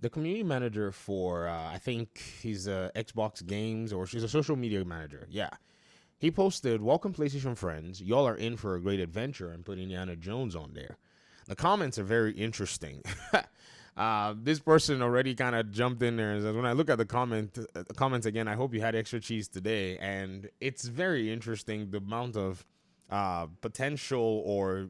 the community manager for I think he's Xbox Games, or she's a social media manager. Yeah, he posted, "Welcome PlayStation friends. Y'all are in for a great adventure," and put Indiana Jones on there. The comments are very interesting. This person already kind of jumped in there and says, "When I look at the comments again, I hope you had extra cheese today." And it's very interesting the amount of potential, or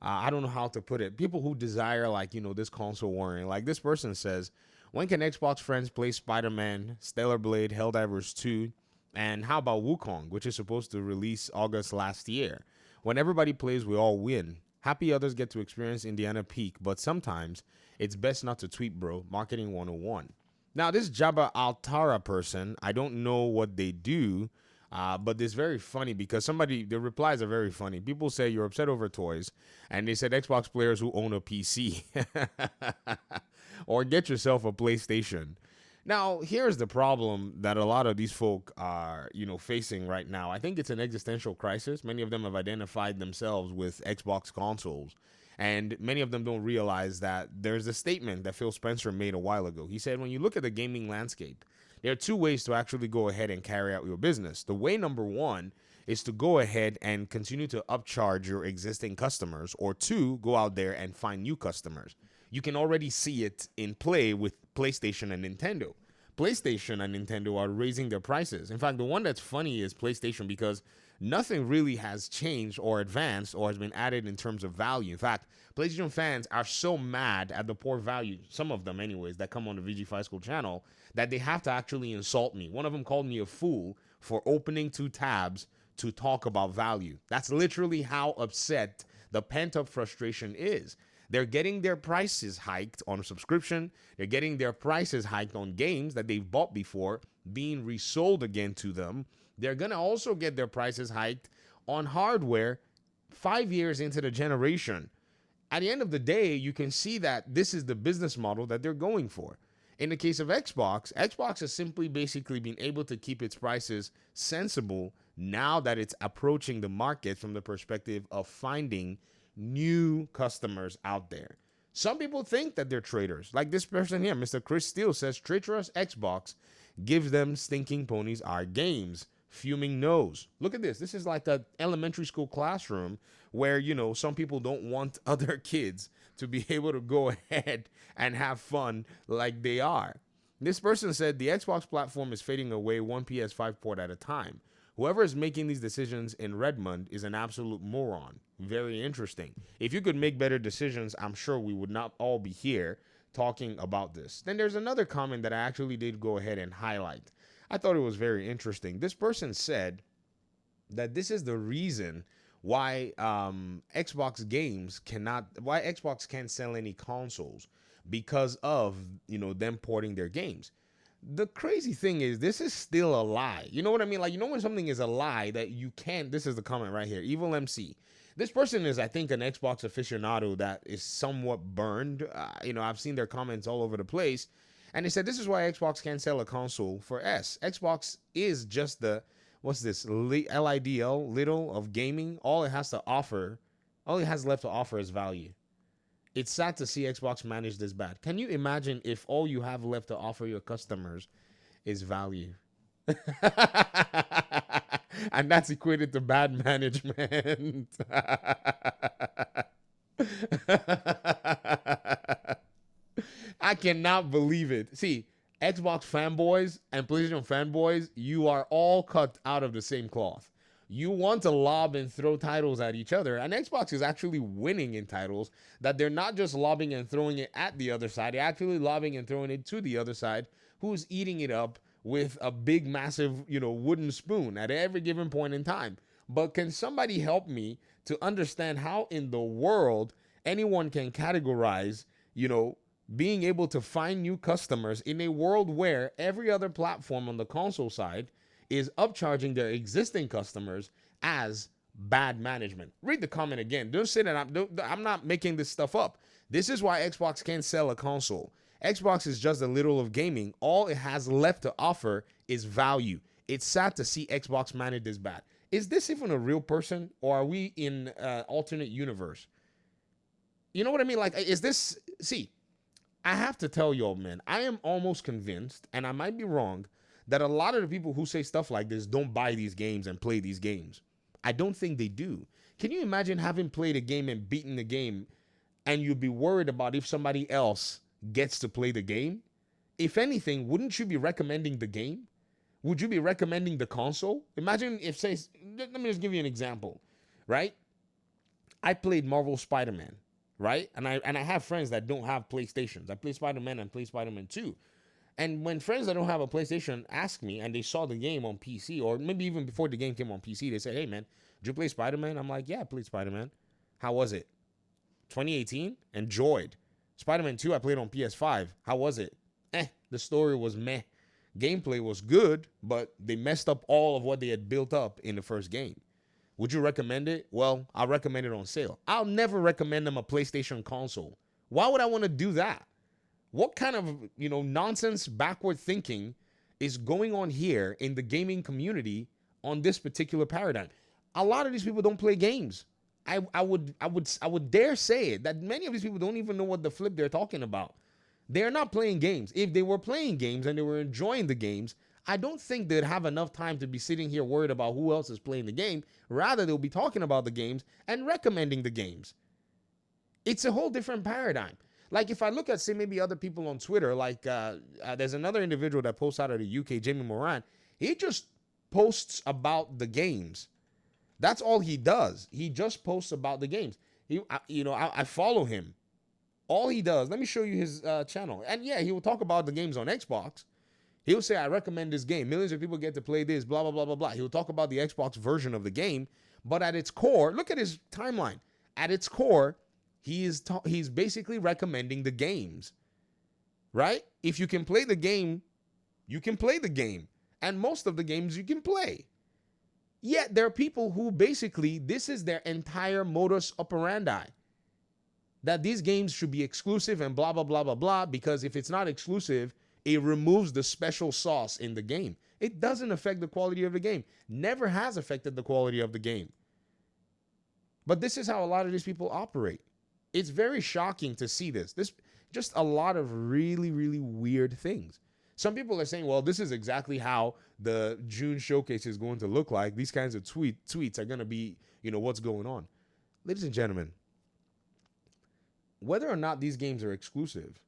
I don't know how to put it, people who desire, like, this console warring. Like this person says, "When can Xbox friends play Spider-Man, Stellar Blade, Helldivers 2, and how about Wukong, which is supposed to release August last year? When everybody plays, we all win. Happy others get to experience Indiana Peak, but sometimes it's best not to tweet, bro. Marketing 101." Now, this Jabba Altara person, I don't know what they do, but it's very funny because the replies are very funny. People say you're upset over toys, and they said Xbox players who own a PC, or get yourself a PlayStation. Now, here's the problem that a lot of these folk are, facing right now. I think it's an existential crisis. Many of them have identified themselves with Xbox consoles, and many of them don't realize that there's a statement that Phil Spencer made a while ago. He said, when you look at the gaming landscape, there are two ways to actually go ahead and carry out your business. The way number one is to go ahead and continue to upcharge your existing customers, or two, go out there and find new customers. You can already see it in play with PlayStation and Nintendo. PlayStation and Nintendo are raising their prices. In fact, the one that's funny is PlayStation, because nothing really has changed or advanced or has been added in terms of value. In fact, PlayStation fans are so mad at the poor value, some of them anyways, that come on the VG5 School channel, that they have to actually insult me. One of them called me a fool for opening two tabs to talk about value. That's literally how upset the pent-up frustration is. They're getting their prices hiked on a subscription. They're getting their prices hiked on games that they've bought before, being resold again to them. They're going to also get their prices hiked on hardware 5 years into the generation. At the end of the day, you can see that this is the business model that they're going for. In the case of Xbox, Xbox has simply basically been able to keep its prices sensible now that it's approaching the market from the perspective of finding new customers out there. Some people think that they're traders. Like this person here, Mr. Chris Steele says, "Traitorous Xbox gives them stinking ponies our games." Fuming nose. Look at this. This is like an elementary school classroom where, some people don't want other kids to be able to go ahead and have fun like they are. This person said, "The Xbox platform is fading away one PS5 port at a time. Whoever is making these decisions in Redmond is an absolute moron." Very interesting. If you could make better decisions, I'm sure we would not all be here talking about this. Then there's another comment that I actually did go ahead and highlight. I thought it was very interesting. This person said that this is the reason why why Xbox can't sell any consoles, because of, them porting their games. The crazy thing is, this is still a lie. You know what I mean? Like, when something is a lie that you can't, this is the comment right here. Evil MC. This person is, I think, an Xbox aficionado that is somewhat burned. I've seen their comments all over the place. And they said, this is why Xbox can't sell a console for S. Xbox is just the, what's this, LIDL, little of gaming. All it has left to offer is value. It's sad to see Xbox manage this bad. Can you imagine if all you have left to offer your customers is value? And that's equated to bad management. I cannot believe it. See, Xbox fanboys and PlayStation fanboys, you are all cut out of the same cloth. You want to lob and throw titles at each other, and Xbox is actually winning in titles that they're not just lobbing and throwing it at the other side, they're actually lobbing and throwing it to the other side, who's eating it up with a big, massive, wooden spoon at every given point in time. But can somebody help me to understand how in the world anyone can categorize, being able to find new customers in a world where every other platform on the console side is upcharging their existing customers as bad management? Read the comment again. Don't say that I'm not making this stuff up. This is why Xbox can't sell a console. Xbox is just a little of gaming. All it has left to offer is value. It's sad to see Xbox manage this bad. Is this even a real person, or are we in an alternate universe? You know what I mean? Like, is this, see, I have to tell y'all, man, I am almost convinced, and I might be wrong, that a lot of the people who say stuff like this don't buy these games and play these games. I don't think they do. Can you imagine having played a game and beaten the game and you'd be worried about if somebody else gets to play the game? If anything, wouldn't you be recommending the game? Would you be recommending the console? Imagine if, say, let me just give you an example, right? I played Marvel Spider-Man, right? And I have friends that don't have PlayStations. I play Spider-Man and play Spider-Man 2. And when friends that don't have a PlayStation ask me and they saw the game on PC, or maybe even before the game came on PC, they said, hey, man, did you play Spider-Man? I'm like, yeah, I played Spider-Man. How was it? 2018? Enjoyed. Spider-Man 2, I played on PS5. How was it? The story was meh. Gameplay was good, but they messed up all of what they had built up in the first game. Would you recommend it? Well, I'll recommend it on sale. I'll never recommend them a PlayStation console. Why would I want to do that? What kind of, nonsense, backward thinking is going on here in the gaming community on this particular paradigm? A lot of these people don't play games. I would dare say it that many of these people don't even know what the flip they're talking about. They're not playing games. If they were playing games and they were enjoying the games, I don't think they'd have enough time to be sitting here worried about who else is playing the game. Rather, they'll be talking about the games and recommending the games. It's a whole different paradigm. Like if I look at, say, maybe other people on Twitter, like there's another individual that posts out of the UK, Jamie Moran. He just posts about the games. That's all he does. He just posts about the games. I follow him. All he does, let me show you his channel. And yeah, he will talk about the games on Xbox. He'll say, I recommend this game. Millions of people get to play this, blah, blah, blah, blah, blah. He'll talk about the Xbox version of the game. But at its core, look at his timeline. At its core, he's basically recommending the games, right? If you can play the game, you can play the game. And most of the games you can play. Yet there are people who basically, this is their entire modus operandi. That these games should be exclusive and blah, blah, blah, blah, blah, because if it's not exclusive, it removes the special sauce in the game. It doesn't affect the quality of the game. Never has affected the quality of the game. But this is how a lot of these people operate. It's very shocking to see this. This just a lot of really, really weird things. Some people are saying, well, this is exactly how the June showcase is going to look like. These kinds of tweets are going to be, what's going on. Ladies and gentlemen, whether or not these games are exclusive,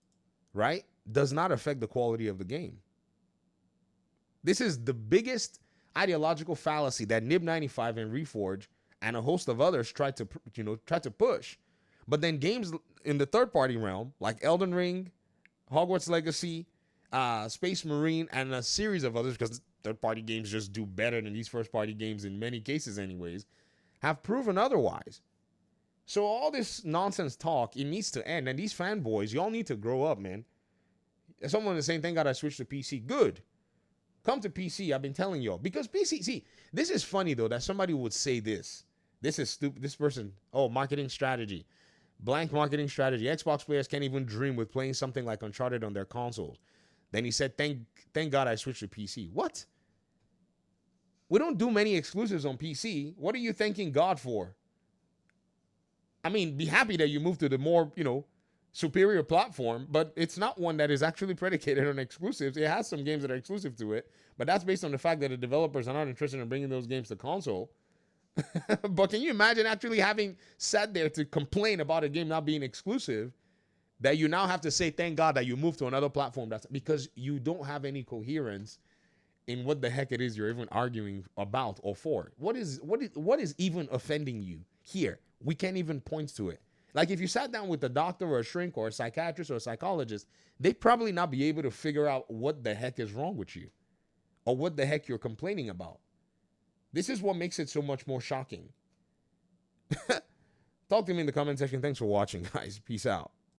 right, does not affect the quality of the game. This is the biggest ideological fallacy that Nib95 and Reforge and a host of others try to push. But then games in the third-party realm, like Elden Ring, Hogwarts Legacy, Space Marine, and a series of others, because third-party games just do better than these first-party games in many cases anyways, have proven otherwise. So all this nonsense talk, it needs to end. And these fanboys, y'all need to grow up, man. Someone is saying, thank God I switched to PC. Good. Come to PC, I've been telling y'all. Because PC, see, this is funny, though, that somebody would say this. This is stupid. This person, marketing strategy. Blank marketing strategy. Xbox players can't even dream with playing something like Uncharted on their consoles. Then he said, thank God I switched to PC. What? We don't do many exclusives on PC. What are you thanking God for? I mean, be happy that you moved to the more, superior platform, but it's not one that is actually predicated on exclusives. It has some games that are exclusive to it, but that's based on the fact that the developers are not interested in bringing those games to console. But can you imagine actually having sat there to complain about a game not being exclusive, that you now have to say, thank God that you moved to another platform, that's because you don't have any coherence in what the heck it is you're even arguing about or for. What is even offending you here? We can't even point to it. Like if you sat down with a doctor or a shrink or a psychiatrist or a psychologist, they'd probably not be able to figure out what the heck is wrong with you or what the heck you're complaining about. This is what makes it so much more shocking. Talk to me in the comment section. Thanks for watching, guys. Peace out.